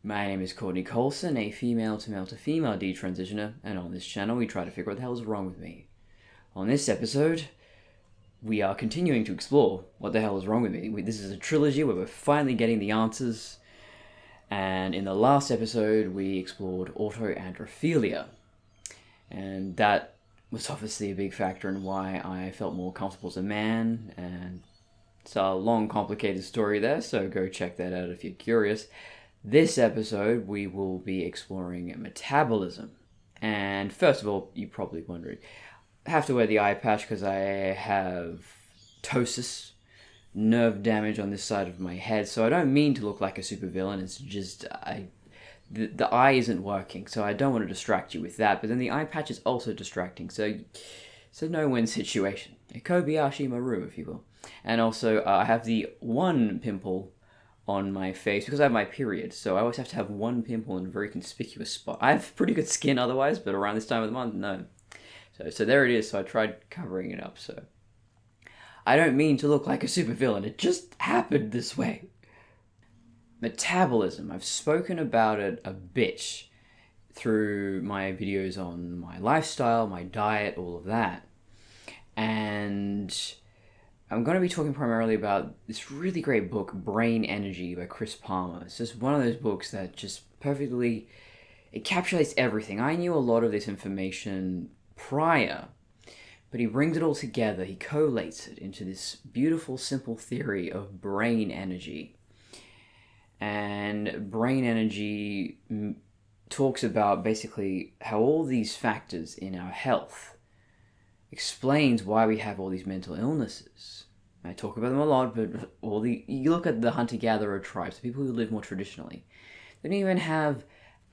My name is Courtney Colson, a female to male to female detransitioner, and on this channel we try to figure out what the hell is wrong with me. On this episode, we are continuing to explore what the hell is wrong with me. This is a trilogy where we're finally getting the answers, and in the last episode we explored autoandrophilia, and that was obviously a big factor in why I felt more comfortable as a man, and it's a long, complicated story there, so go check that out if you're curious. This episode, we will be exploring metabolism. And first of all, you're probably wondering, I have to wear the eye patch because I have ptosis, nerve damage on this side of my head, so I don't mean to look like a supervillain, it's just, the eye isn't working, so I don't want to distract you with that, but then the eye patch is also distracting, so it's a no-win situation. A Kobayashi Maru, if you will. And also, I have the one pimple on my face because I have my period, so I always have to have one pimple in a very conspicuous spot. I have pretty good skin otherwise, but around this time of the month, no. So there it is, so I tried covering it up, so. I don't mean to look like a supervillain, it just happened this way. Metabolism, I've spoken about it a bit through my videos on my lifestyle, my diet, all of that. And I'm going to be talking primarily about this really great book, Brain Energy by Chris Palmer. It's just one of those books that just perfectly encapsulates everything. I knew a lot of this information prior, but he brings it all together. He collates it into this beautiful, simple theory of brain energy. And brain energy talks about basically how all these factors in our health explains why we have all these mental illnesses. I talk about them a lot, but you look at the hunter-gatherer tribes, the people who live more traditionally, they don't even have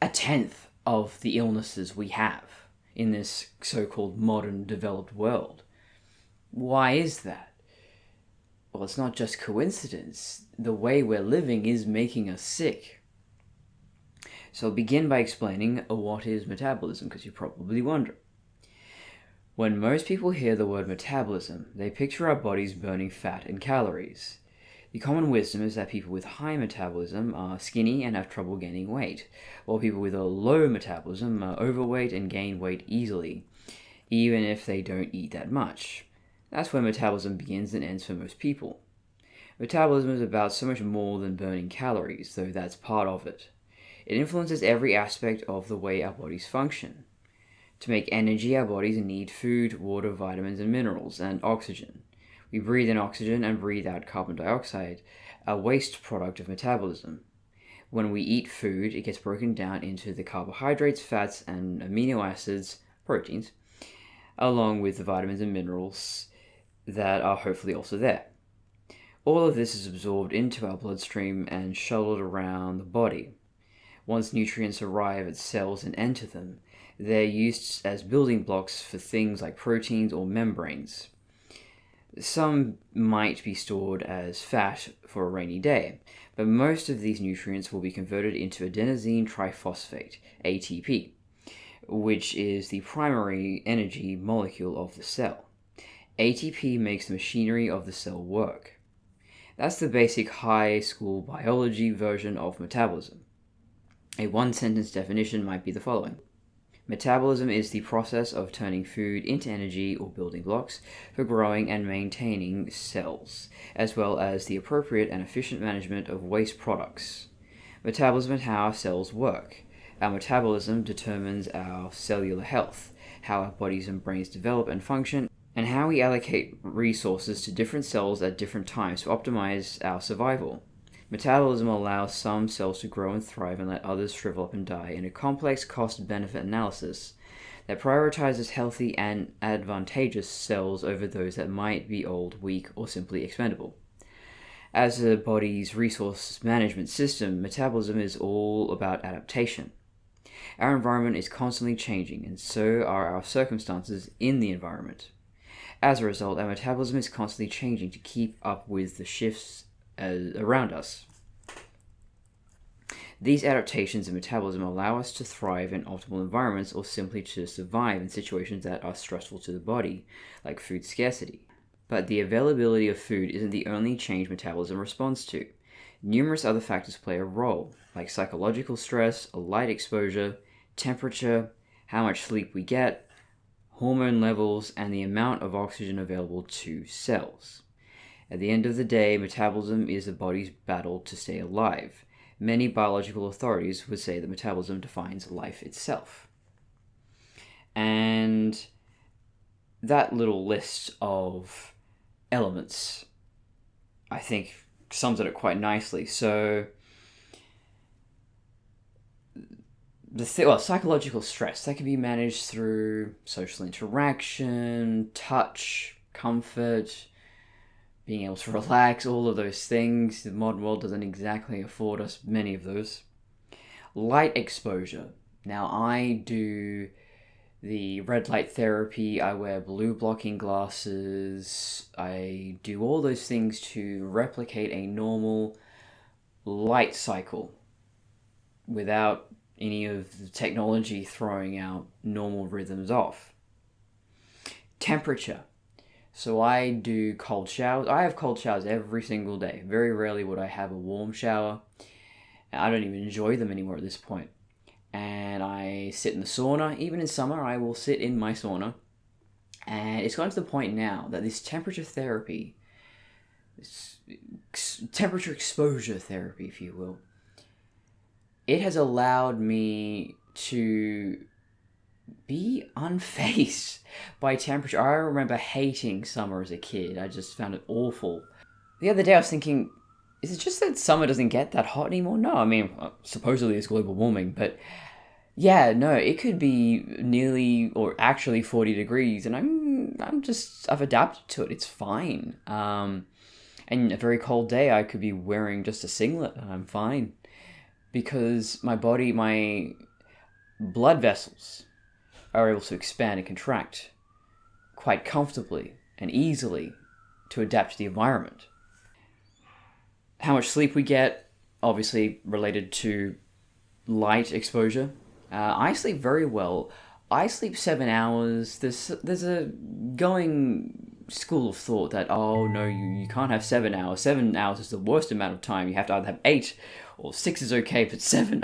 a tenth of the illnesses we have in this so-called modern developed world. Why is that? Well, it's not just coincidence. The way we're living is making us sick. So I'll begin by explaining what is metabolism, because you're probably wondering. When most people hear the word metabolism, they picture our bodies burning fat and calories. The common wisdom is that people with high metabolism are skinny and have trouble gaining weight, while people with a low metabolism are overweight and gain weight easily, even if they don't eat that much. That's where metabolism begins and ends for most people. Metabolism is about so much more than burning calories, though that's part of it. It influences every aspect of the way our bodies function. To make energy, our bodies need food, water, vitamins, and minerals, and oxygen. We breathe in oxygen and breathe out carbon dioxide, a waste product of metabolism. When we eat food, it gets broken down into the carbohydrates, fats, and amino acids, proteins, along with the vitamins and minerals that are hopefully also there. All of this is absorbed into our bloodstream and shuttled around the body. Once nutrients arrive at cells and enter them, they're used as building blocks for things like proteins or membranes. Some might be stored as fat for a rainy day, but most of these nutrients will be converted into adenosine triphosphate, ATP, which is the primary energy molecule of the cell. ATP makes the machinery of the cell work. That's the basic high school biology version of metabolism. A one-sentence definition might be the following. Metabolism is the process of turning food into energy or building blocks for growing and maintaining cells, as well as the appropriate and efficient management of waste products. Metabolism and how our cells work. Our metabolism determines our cellular health, how our bodies and brains develop and function, and how we allocate resources to different cells at different times to optimize our survival. Metabolism allows some cells to grow and thrive and let others shrivel up and die in a complex cost-benefit analysis that prioritizes healthy and advantageous cells over those that might be old, weak, or simply expendable. As a body's resource management system, metabolism is all about adaptation. Our environment is constantly changing, and so are our circumstances in the environment. As a result, our metabolism is constantly changing to keep up with the shifts around us. These adaptations in metabolism allow us to thrive in optimal environments or simply to survive in situations that are stressful to the body, like food scarcity. But the availability of food isn't the only change metabolism responds to. numerous other factors play a role, like psychological stress, light exposure, temperature, how much sleep we get, hormone levels, and the amount of oxygen available to cells. At the end of the day, metabolism is the body's battle to stay alive. Many biological authorities would say that metabolism defines life itself. And that little list of elements, I think, sums it up quite nicely. So, psychological stress, that can be managed through social interaction, touch, comfort, being able to relax, all of those things. The modern world doesn't exactly afford us many of those. Light exposure. Now, I do the red light therapy, I wear blue blocking glasses, I do all those things to replicate a normal light cycle without any of the technology throwing out normal rhythms off. Temperature. So I do cold showers. I have cold showers every single day. Very rarely would I have a warm shower. I don't even enjoy them anymore at this point. And I sit in the sauna. Even in summer, I will sit in my sauna. And it's gotten to the point now that this temperature therapy, this temperature exposure therapy, if you will, it has allowed me to be unfazed by temperature. I remember hating summer as a kid. I just found it awful. The other day I was thinking, is it just that summer doesn't get that hot anymore? No, I mean, supposedly it's global warming, but yeah, no, it could be nearly or actually 40 degrees, and I've adapted to it. It's fine. And a very cold day, I could be wearing just a singlet, and I'm fine. Because my body, my blood vessels are able to expand and contract quite comfortably and easily to adapt to the environment. How much sleep we get, obviously related to light exposure. I sleep very well. I sleep 7 hours. There's a going school of thought that, oh no, you can't have 7 hours. 7 hours is the worst amount of time. You have to either have 8 or 6 is okay, but 7,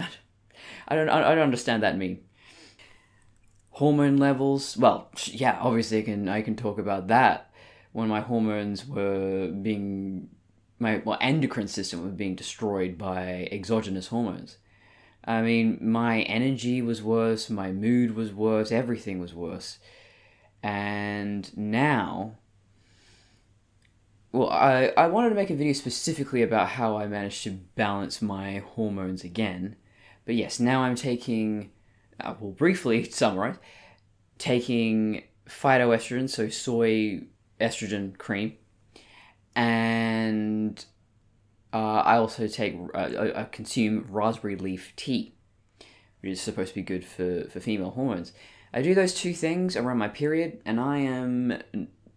I don't understand that meme. Hormone levels, well, yeah, obviously I can talk about that. When my hormones were being, my endocrine system was being destroyed by exogenous hormones. I mean, my energy was worse, my mood was worse, everything was worse. And now, well, I wanted to make a video specifically about how I managed to balance my hormones again. But yes, now I'm taking, well, briefly summarize, taking phytoestrogen, so soy estrogen cream, and I also I consume raspberry leaf tea, which is supposed to be good for female hormones. I do those two things around my period, and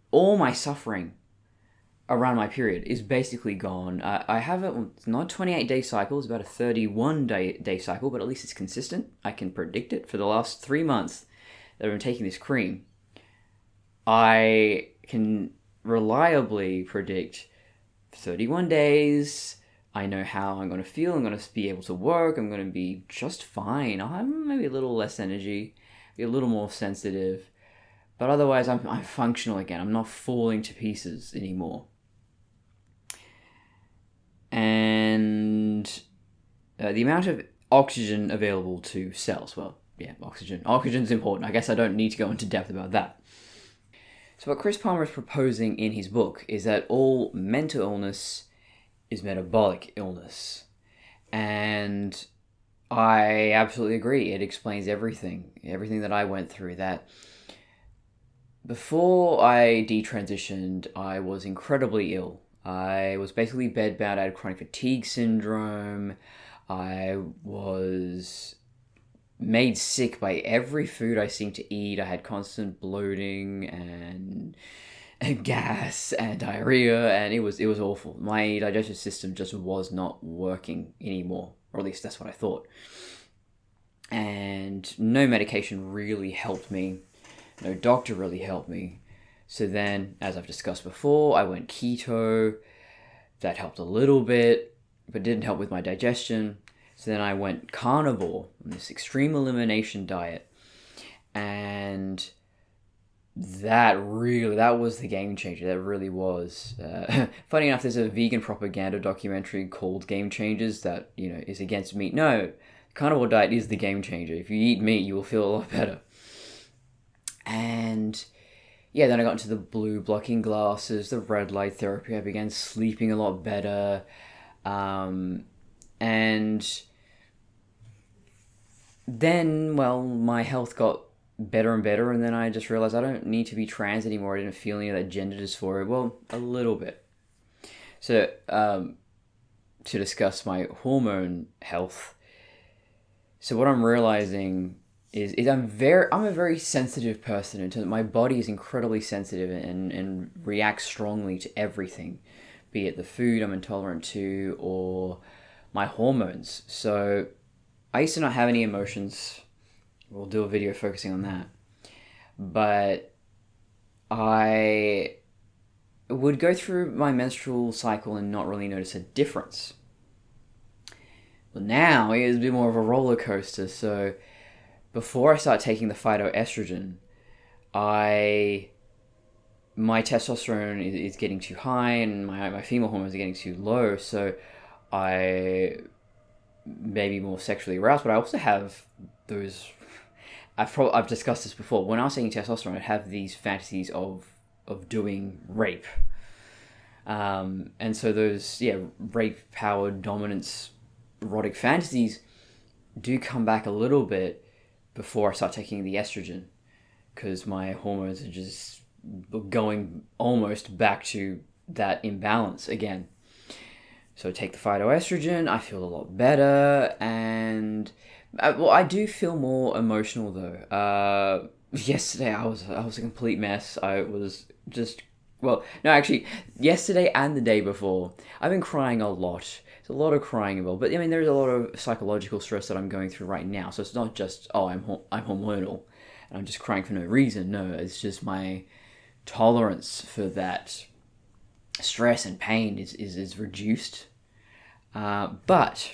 all my suffering around my period is basically gone. I have it's not a 28-day cycle, it's about a 31-day cycle, but at least it's consistent. I can predict it. For the last 3 months that I've been taking this cream, I can reliably predict 31 days. I know how I'm going to feel. I'm going to be able to work. I'm going to be just fine. I'll have maybe a little less energy, be a little more sensitive, but otherwise I'm functional again. I'm not falling to pieces anymore. And the amount of oxygen available to cells, well, yeah, oxygen's important. I guess I don't need to go into depth about that. So what Chris Palmer is proposing in his book is that all mental illness is metabolic illness. And I absolutely agree. It explains everything that I went through. That before I detransitioned, I was incredibly ill. I was basically bedbound. I had chronic fatigue syndrome. I was made sick by every food I seemed to eat. I had constant bloating and gas and diarrhea, and it was awful. My digestive system just was not working anymore, or at least that's what I thought. And no medication really helped me. No doctor really helped me. So then, as I've discussed before, I went keto. That helped a little bit. but didn't help with my digestion. So then I went carnivore on this extreme elimination diet, and that was the game changer. That really was. Funny enough, there's a vegan propaganda documentary called Game Changers that, is against meat. No, carnivore diet is the game changer. If you eat meat, you will feel a lot better. And yeah, then I got into the blue blocking glasses, the red light therapy. I began sleeping a lot better. And then, my health got better and better, and then I just realized I don't need to be trans anymore. I didn't feel any of that gender dysphoria. Well, a little bit. So, to discuss my hormone health, so what I'm realizing is I'm a very sensitive person in terms of my body is incredibly sensitive and reacts strongly to everything, be it the food I'm intolerant to or my hormones. So I used to not have any emotions. We'll do a video focusing on that. But I would go through my menstrual cycle and not really notice a difference. Well, now it is a bit more of a roller coaster. So before I start taking the phytoestrogen, my testosterone is getting too high and my female hormones are getting too low. So I may be more sexually aroused, but I also have those. I've discussed this before. When I was taking testosterone, I'd have these fantasies of doing rape. And so those rape-powered dominance erotic fantasies do come back a little bit before I start taking the estrogen, because my hormones are just going almost back to that imbalance again. So I take the phytoestrogen, I feel a lot better, and I do feel more emotional though. Yesterday I was a complete mess. I was just yesterday and the day before, I've been crying a lot. There's a lot of crying involved, but there's a lot of psychological stress that I'm going through right now. So it's not just I'm hormonal and I'm just crying for no reason. No, it's just my tolerance for that stress and pain is reduced, but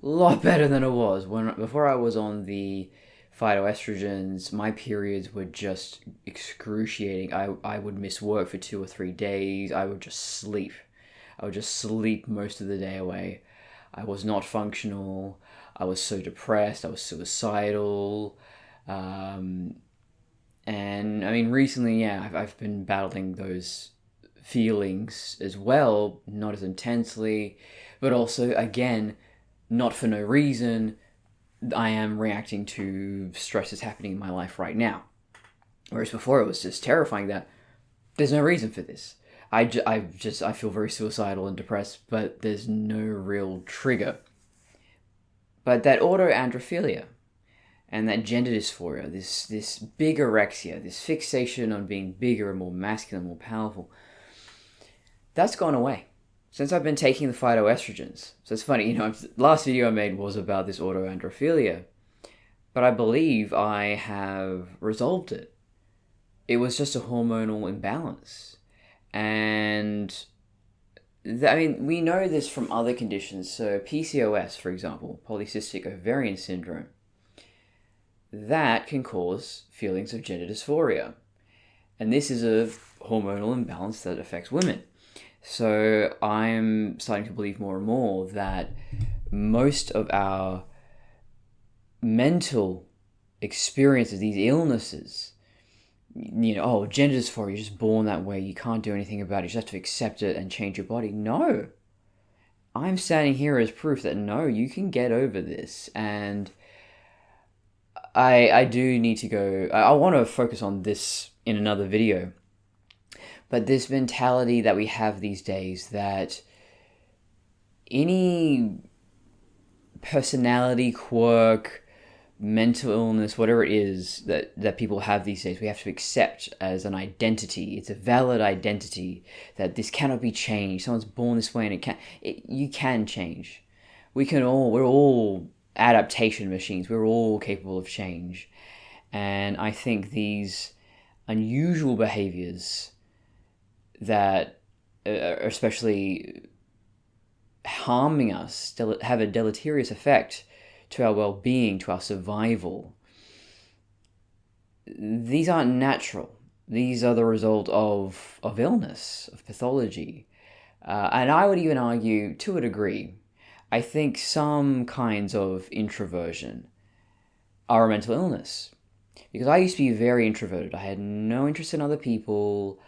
a lot better than it was before I was on the phytoestrogens. My periods were just excruciating. I would miss work for 2 or 3 days. I would just sleep most of the day away. I was not functional. I was so depressed. I was suicidal. And recently, I've been battling those feelings as well, not as intensely, but also, again, not for no reason. I am reacting to stresses happening in my life right now. Whereas before it was just terrifying that there's no reason for this. I feel very suicidal and depressed, but there's no real trigger. But that autoandrophilia and that gender dysphoria, this bigorexia, this fixation on being bigger and more masculine, more powerful, that's gone away since I've been taking the phytoestrogens. So it's funny, last video I made was about this autoandrophilia, but I believe I have resolved it. It was just a hormonal imbalance. And we know this from other conditions. So PCOS, for example, polycystic ovarian syndrome, that can cause feelings of gender dysphoria. And this is a hormonal imbalance that affects women. So I'm starting to believe more and more that most of our mental experiences, these illnesses, gender dysphoria, you're just born that way, you can't do anything about it, you just have to accept it and change your body. No. I'm standing here as proof that no, you can get over this. And I do need to go, I want to focus on this in another video, but this mentality that we have these days that any personality quirk, mental illness, whatever it is that people have these days, we have to accept as an identity. It's a valid identity that this cannot be changed. Someone's born this way and you can change. We're all adaptation machines. We're all capable of change. And I think these unusual behaviors that are especially harming us, have a deleterious effect to our well-being, to our survival, these aren't natural. These are the result of illness, of pathology. And I would even argue, to a degree, I think some kinds of introversion are a mental illness. Because I used to be very introverted. I had no interest in other people.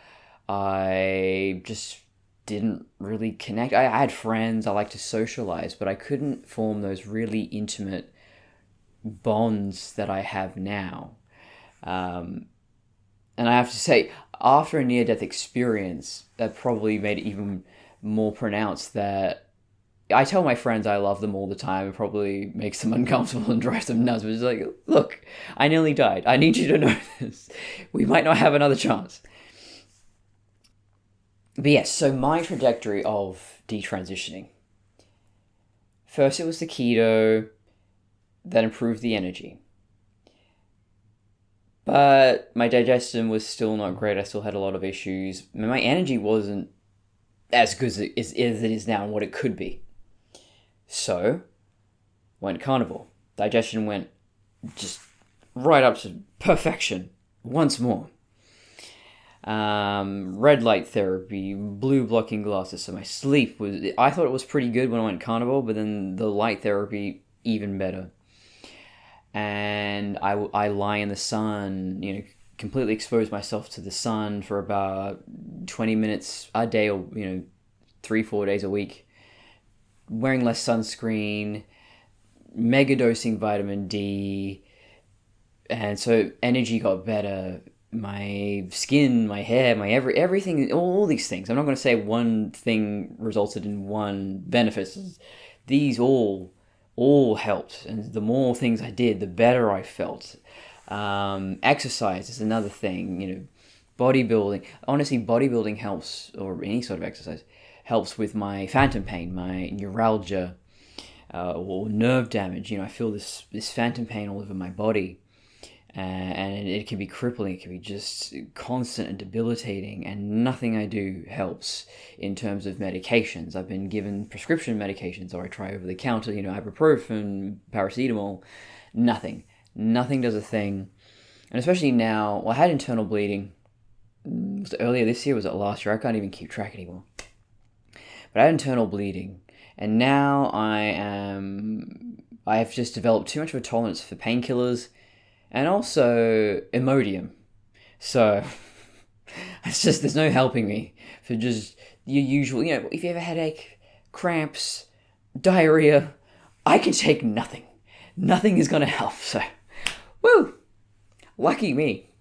I just didn't really connect. I had friends. I liked to socialize, but I couldn't form those really intimate bonds that I have now. And I have to say, after a near-death experience, that probably made it even more pronounced that I tell my friends I love them all the time. It probably makes them uncomfortable and drives them nuts. But it's like, look, I nearly died. I need you to know this. We might not have another chance. But yes, so my trajectory of detransitioning. First it was the keto that improved the energy. But my digestion was still not great. I still had a lot of issues. My energy wasn't as good as it is now and what it could be. So, went carnivore. Digestion went just right up to perfection once more. Red light therapy, blue blocking glasses. So my sleep I thought it was pretty good when I went carnivore, but then the light therapy, even better. And I lie in the sun, completely expose myself to the sun for about 20 minutes a day, or 3-4 days a week, wearing less sunscreen, mega dosing vitamin D, and so energy got better. My skin, my hair, my everything, all these things. I'm not going to say one thing resulted in one benefit. These all helped, and the more things I did, the better I felt. Exercise is another thing, bodybuilding. Honestly, bodybuilding helps, or any sort of exercise, helps with my phantom pain, my neuralgia, or nerve damage. I feel this phantom pain all over my body, and it can be crippling. It can be just constant and debilitating, and nothing I do helps in terms of medications. I've been given prescription medications, or I try over the counter, ibuprofen, paracetamol. Nothing does a thing. And especially now, I had internal bleeding. Was it earlier this year? Was it last year? I can't even keep track anymore. But I had internal bleeding, and now I have just developed too much of a tolerance for painkillers, and also Imodium. So it's just, there's no helping me for just your usual, if you have a headache, cramps, diarrhea, I can take nothing. Nothing is going to help. So, woo! Lucky me.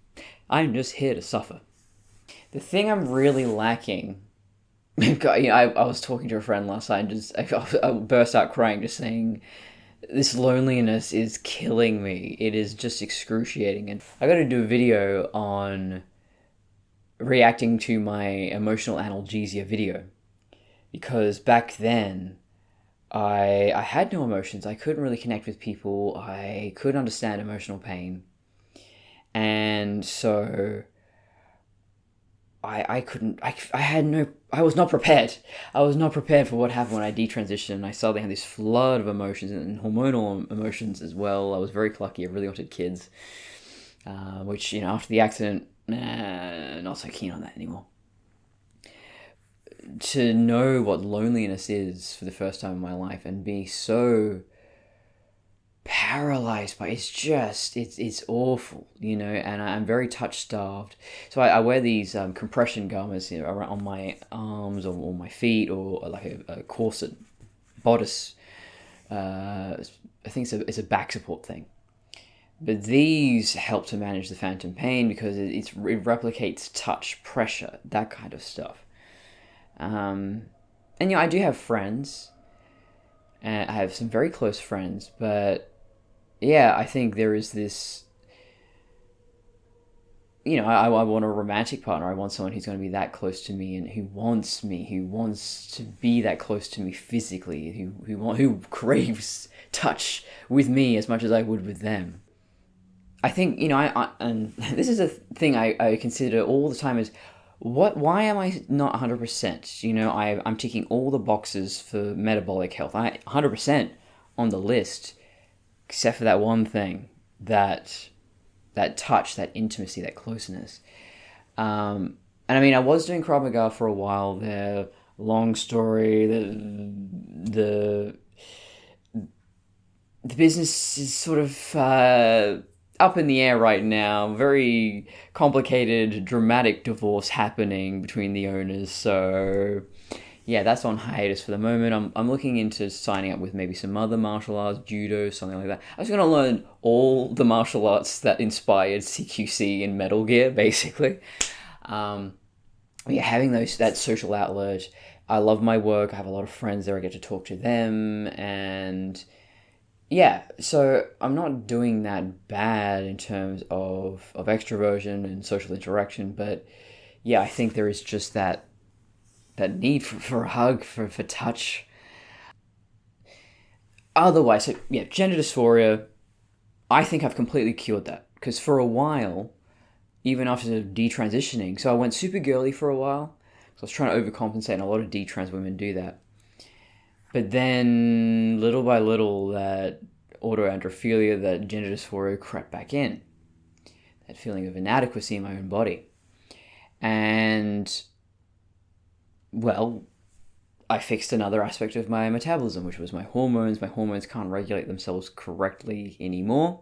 I'm just here to suffer. The thing I'm really lacking, I was talking to a friend last night and just I burst out crying, just saying, this loneliness is killing me. It is just excruciating. And I got to do a video on reacting to my emotional analgesia video, because back then I had no emotions. I couldn't really connect with people. I couldn't understand emotional pain. And so I was not prepared. I was not prepared for what happened when I detransitioned. I suddenly had this flood of emotions, and hormonal emotions as well. I was very plucky. I really wanted kids. Which, after the accident, not so keen on that anymore. To know what loneliness is for the first time in my life and be so paralyzed by it's awful, and I'm very touch-starved. So I wear these compression garments around on my arms or my feet, or like a corset bodice. I think it's a back support thing. But these help to manage the phantom pain because it replicates touch, pressure, that kind of stuff. And I do have friends, and I have some very close friends, but yeah, I think there is this, I want a romantic partner. I want someone who's going to be that close to me and who wants to be that close to me physically, who craves touch with me as much as I would with them. I think, and this is a thing I consider all the time is, Why am I not 100%? I'm ticking all the boxes for metabolic health. I 100% on the list, except for that one thing, that touch, that intimacy, that closeness. And I mean, I was doing Krav Maga for a while there. Long story. The business is sort of up in the air right now. Very complicated, dramatic divorce happening between the owners. So yeah, that's on hiatus for the moment. I'm looking into signing up with maybe some other martial arts, judo, something like that. I was going to learn all the martial arts that inspired CQC and Metal Gear, basically. Um, yeah, having that social outlet. I love my work. I have a lot of friends there. I get to talk to them, and yeah, so I'm not doing that bad in terms of extroversion and social interaction, but yeah, I think there is just that need for a hug, for touch. Otherwise, so yeah, gender dysphoria, I think I've completely cured that. Because for a while, even after detransitioning, so I went super girly for a while. So I was trying to overcompensate, and a lot of detrans women do that. But then, little by little, that autoandrophilia, that gender dysphoria crept back in. That feeling of inadequacy in my own body. And, well, I fixed another aspect of my metabolism, which was my hormones. My hormones can't regulate themselves correctly anymore.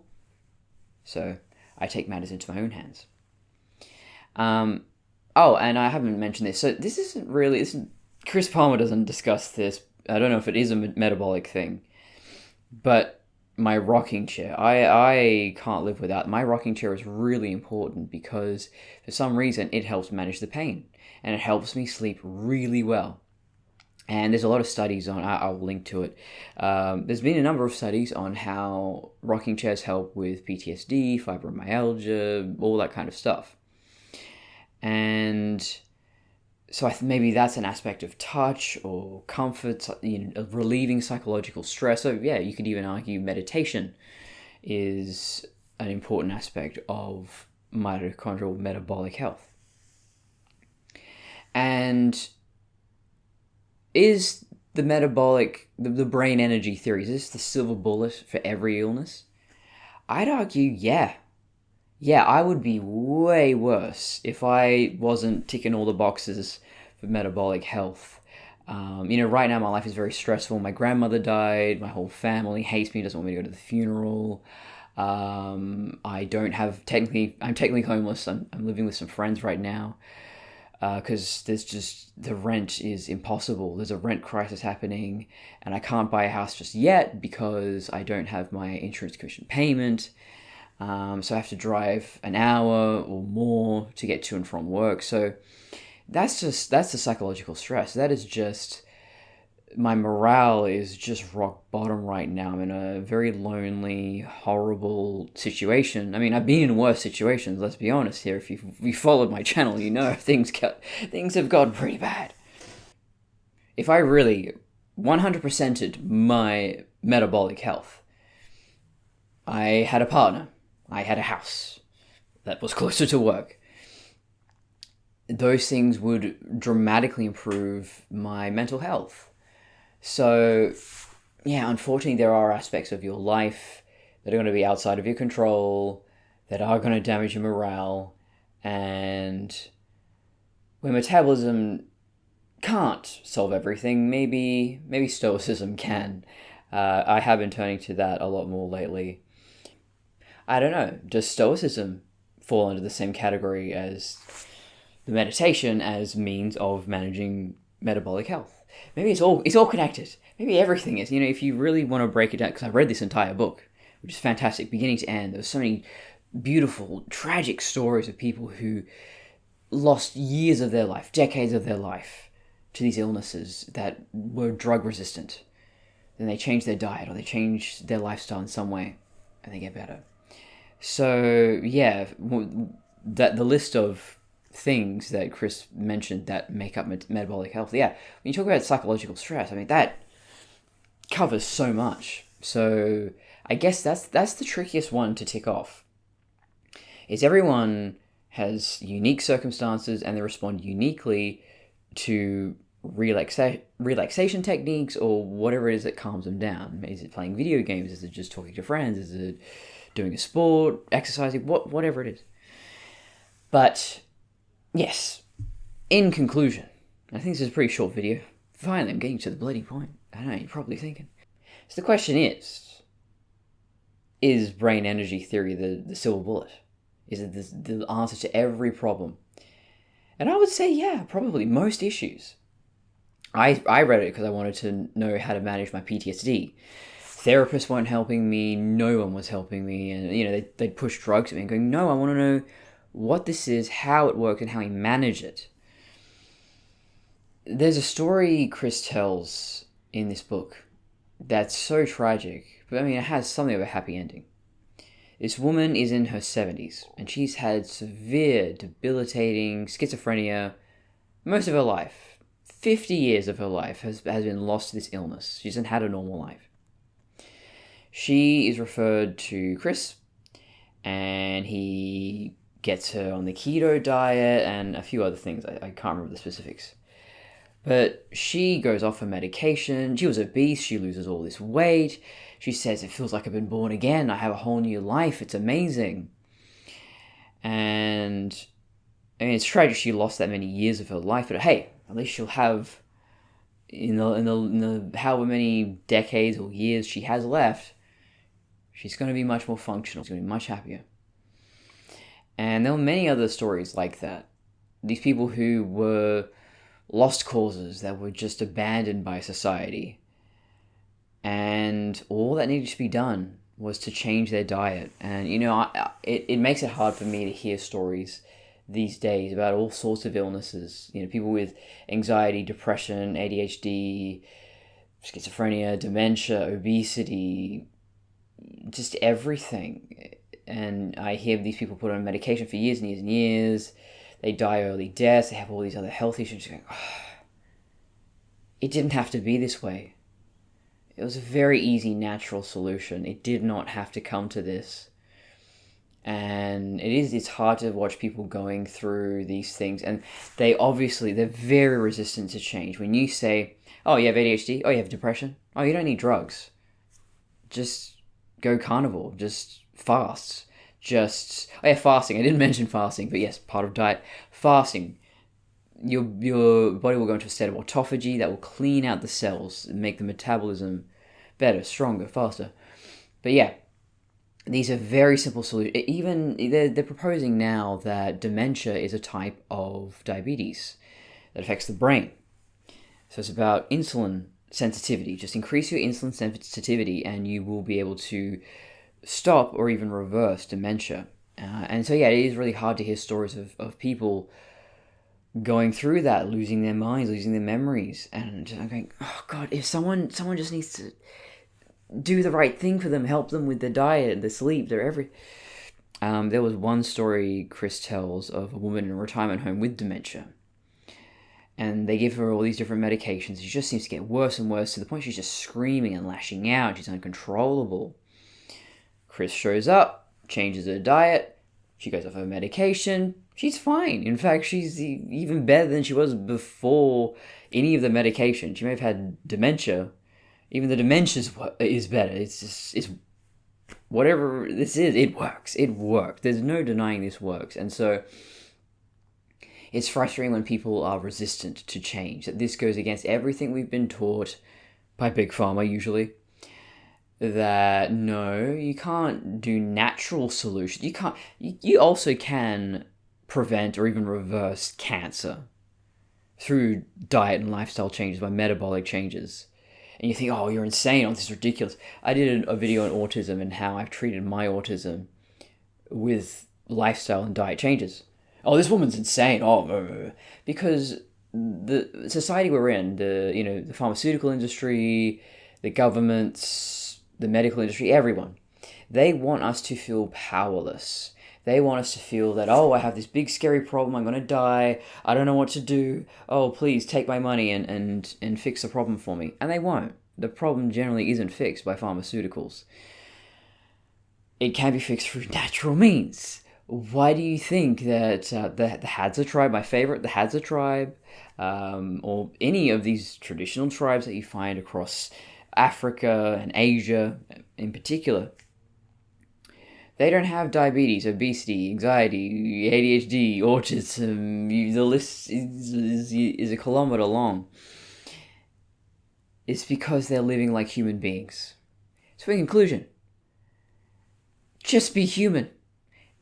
So I take matters into my own hands. And I haven't mentioned this. So this isn't really... Chris Palmer doesn't discuss this. I don't know if it is a metabolic thing. But my rocking chair. I can't live without. My rocking chair is really important because for some reason it helps manage the pain. And it helps me sleep really well. And there's a lot of studies on, I'll link to it. There's been a number of studies on how rocking chairs help with PTSD, fibromyalgia, all that kind of stuff. And so maybe that's an aspect of touch or comfort, of relieving psychological stress. So yeah, you could even argue meditation is an important aspect of mitochondrial metabolic health. And is the the brain energy theory, is this the silver bullet for every illness? I'd argue, yeah. Yeah, I would be way worse if I wasn't ticking all the boxes for metabolic health. Right now my life is very stressful. My grandmother died. My whole family hates me, doesn't want me to go to the funeral. I don't have, I'm technically homeless. I'm living with some friends right now. Because the rent is impossible. There's a rent crisis happening, and I can't buy a house just yet because I don't have my insurance commission payment. So I have to drive an hour or more to get to and from work. So that's the psychological stress. That is just, my morale is just rock bottom right now. I'm in a very lonely, horrible situation. I mean, I've been in worse situations, let's be honest here. If you followed my channel, things have got pretty bad. If I really 100%ed my metabolic health, I had a partner, I had a house that was closer to work, those things would dramatically improve my mental health. So, yeah, unfortunately, there are aspects of your life that are going to be outside of your control, that are going to damage your morale, and when metabolism can't solve everything, maybe stoicism can. I have been turning to that a lot more lately. I don't know, does stoicism fall under the same category as the meditation as means of managing metabolic health? Maybe it's all connected. Maybe everything is. If you really want to break it down, because I've read this entire book, which is fantastic, beginning to end. There's so many beautiful, tragic stories of people who lost years of their life, decades of their life, to these illnesses that were drug resistant. Then they change their diet or they change their lifestyle in some way, and they get better. So yeah, that the list of things that Chris mentioned that make up metabolic health. Yeah, when you talk about psychological stress, I mean, that covers so much. So I guess that's the trickiest one to tick off. Is everyone has unique circumstances, and they respond uniquely to relaxation techniques or whatever it is that calms them down. Is it playing video games? Is it just talking to friends? Is it doing a sport, exercising, whatever it is? But yes, in conclusion, I think this is a pretty short video. Finally, I'm getting to the bloody point. I know, you're probably thinking. So the question is brain energy theory the silver bullet? Is it the answer to every problem? And I would say, yeah, probably most issues. I read it because I wanted to know how to manage my PTSD. Therapists weren't helping me. No one was helping me. And, they'd push drugs at me and going, no, I want to know what this is, how it works, and how we manage it. There's a story Chris tells in this book that's so tragic, but it has something of a happy ending. This woman is in her 70s, and she's had severe, debilitating schizophrenia most of her life. 50 years of her life has been lost to this illness. She hasn't had a normal life. She is referred to Chris, and he gets her on the keto diet and a few other things. I can't remember the specifics. But she goes off her medication. She was obese. She loses all this weight. She says, it feels like I've been born again. I have a whole new life. It's amazing. And it's tragic she lost that many years of her life. But hey, at least she'll have, in the however many decades or years she has left, she's going to be much more functional. She's going to be much happier. And there were many other stories like that. These people who were lost causes that were just abandoned by society. And all that needed to be done was to change their diet. And, it makes it hard for me to hear stories these days about all sorts of illnesses. People with anxiety, depression, ADHD, schizophrenia, dementia, obesity, just everything. And I hear these people put on medication for years and years and years. They die early deaths. They have all these other health issues. It didn't have to be this way. It was a very easy, natural solution. It did not have to come to this. And it's hard to watch people going through these things. And they're very resistant to change. When you say, oh, you have ADHD? Oh, you have depression? Oh, you don't need drugs. Just go carnivore. Just fast. Fasting. I didn't mention fasting, but yes, part of diet. Fasting. Your body will go into a state of autophagy that will clean out the cells and make the metabolism better, stronger, faster. But yeah, these are very simple solutions. Even they're proposing now that dementia is a type of diabetes that affects the brain. So it's about insulin sensitivity. Just increase your insulin sensitivity and you will be able to stop or even reverse dementia. And so yeah, it is really hard to hear stories of people going through that, losing their minds, losing their memories, and I'm going, oh God, if someone just needs to do the right thing for them, help them with their diet, their sleep, their every. There was one story Chris tells of a woman in a retirement home with dementia, and they give her all these different medications. She just seems to get worse and worse to the point she's just screaming and lashing out. She's uncontrollable. Chris shows up, changes her diet. She goes off her medication. She's fine. In fact, she's even better than she was before any of the medication. She may have had dementia. Even the dementia is better. It's whatever this is. It works. It works. There's no denying this works. And so it's frustrating when people are resistant to change. That this goes against everything we've been taught by Big Pharma usually. That no, you can't do natural solutions. You can't. You also can prevent or even reverse cancer through diet and lifestyle changes, by metabolic changes. And you think, oh, you're insane. Oh, this is ridiculous. I did a video on autism and how I've treated my autism with lifestyle and diet changes. Oh, this woman's insane. Oh, because the society we're in, the pharmaceutical industry, the governments, the medical industry, everyone, they want us to feel powerless. They want us to feel that, oh, I have this big scary problem, I'm going to die, I don't know what to do, oh, please take my money and fix the problem for me. And they won't. The problem generally isn't fixed by pharmaceuticals. It can be fixed through natural means. Why do you think that the Hadza tribe, my favorite, the Hadza tribe, or any of these traditional tribes that you find across Africa and Asia in particular, they don't have diabetes, obesity, anxiety, ADHD, autism. The list is a kilometer long. It's because they're living like human beings. So in conclusion, just be human.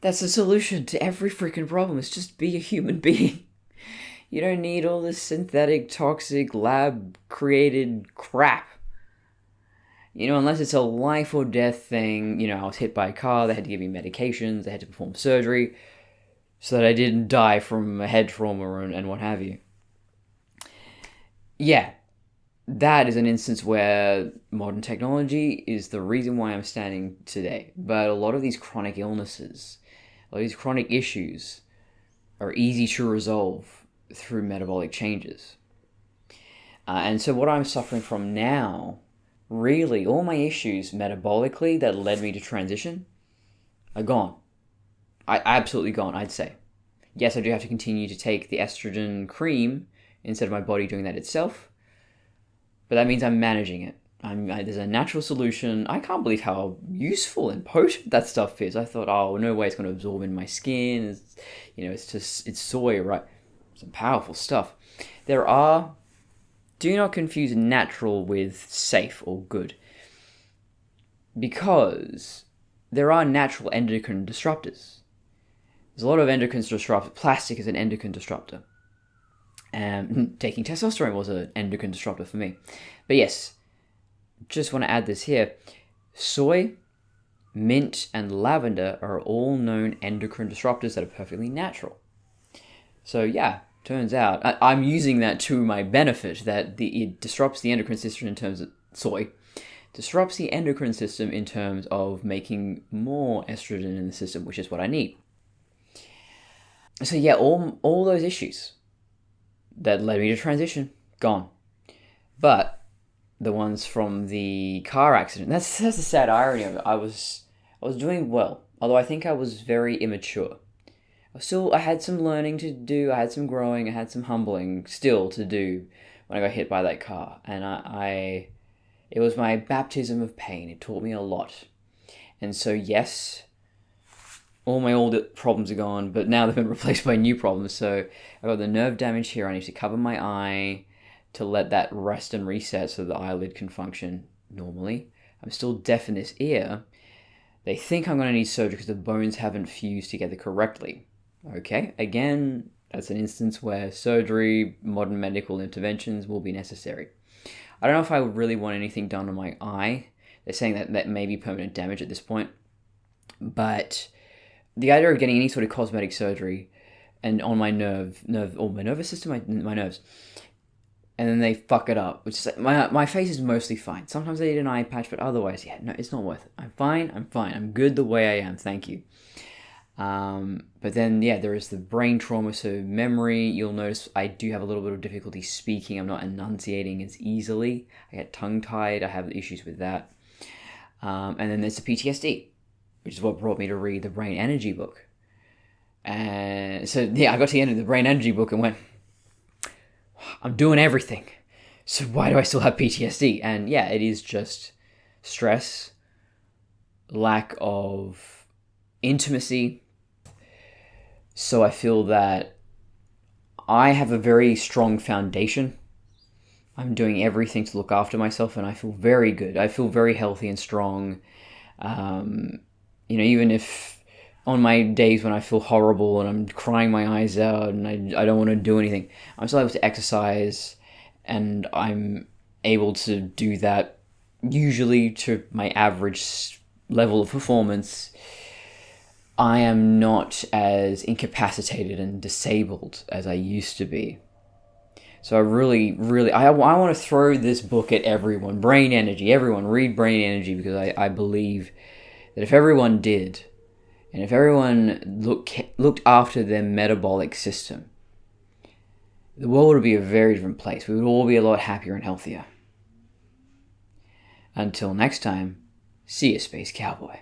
That's the solution to every freaking problem, is just be a human being. You don't need all this synthetic, toxic, lab-created crap. Unless it's a life or death thing. I was hit by a car, they had to give me medications, they had to perform surgery so that I didn't die from a head trauma and what have you. Yeah, that is an instance where modern technology is the reason why I'm standing today. But a lot of these chronic illnesses, a lot of these chronic issues are easy to resolve through metabolic changes. And so what I'm suffering from now, really, all my issues metabolically that led me to transition are gone. Absolutely gone, I'd say. Yes, I do have to continue to take the estrogen cream instead of my body doing that itself, but that means I'm managing it. There's a natural solution. I can't believe how useful and potent that stuff is. I thought, oh, no way it's going to absorb in my skin. It's soy, right? Some powerful stuff. Do not confuse natural with safe or good, because there are natural endocrine disruptors. There's a lot of endocrine disruptors. Plastic is an endocrine disruptor. Taking testosterone was an endocrine disruptor for me. But yes, just want to add this here. Soy, mint, and lavender are all known endocrine disruptors that are perfectly natural. So yeah, turns out I'm using that to my benefit, that it disrupts the endocrine system in terms of soy, disrupts the endocrine system in terms of making more estrogen in the system, which is what I need. So yeah, all those issues that led me to transition, gone. But the ones from the car accident, that's the sad irony of it. I was doing well, although I think I was very immature. I had some learning to do, I had some growing, I had some humbling still to do when I got hit by that car. And it was my baptism of pain. It taught me a lot. And so yes, all my old problems are gone, but now they've been replaced by new problems. So I got the nerve damage here. I need to cover my eye to let that rest and reset so the eyelid can function normally. I'm still deaf in this ear. They think I'm going to need surgery because the bones haven't fused together correctly. Okay, again, that's an instance where surgery, modern medical interventions will be necessary. I don't know if I would really want anything done on my eye. They're saying that may be permanent damage at this point. But the idea of getting any sort of cosmetic surgery and on my nerve or my nervous system, my nerves, and then they fuck it up, which is like, my face is mostly fine. Sometimes I need an eye patch, but otherwise, yeah, no, it's not worth it. I'm fine. I'm good the way I am. Thank you. But then, yeah, there is the brain trauma, so memory. You'll notice I do have a little bit of difficulty speaking. I'm not enunciating as easily. I get tongue-tied. I have issues with that. And then there's the PTSD, which is what brought me to read the Brain Energy book. And so, yeah, I got to the end of the Brain Energy book and went, I'm doing everything. So why do I still have PTSD? And yeah, it is just stress, lack of intimacy. So I feel that I have a very strong foundation. I'm doing everything to look after myself, and I feel very good. I feel very healthy and strong. Even if on my days when I feel horrible and I'm crying my eyes out and I don't want to do anything, I'm still able to exercise, and I'm able to do that usually to my average level of performance. I am not as incapacitated and disabled as I used to be. So I really, I want to throw this book at everyone. Brain Energy. Everyone read Brain Energy, because I believe that if everyone did, and if everyone looked after their metabolic system, the world would be a very different place. We would all be a lot happier and healthier. Until next time, see you, Space Cowboy.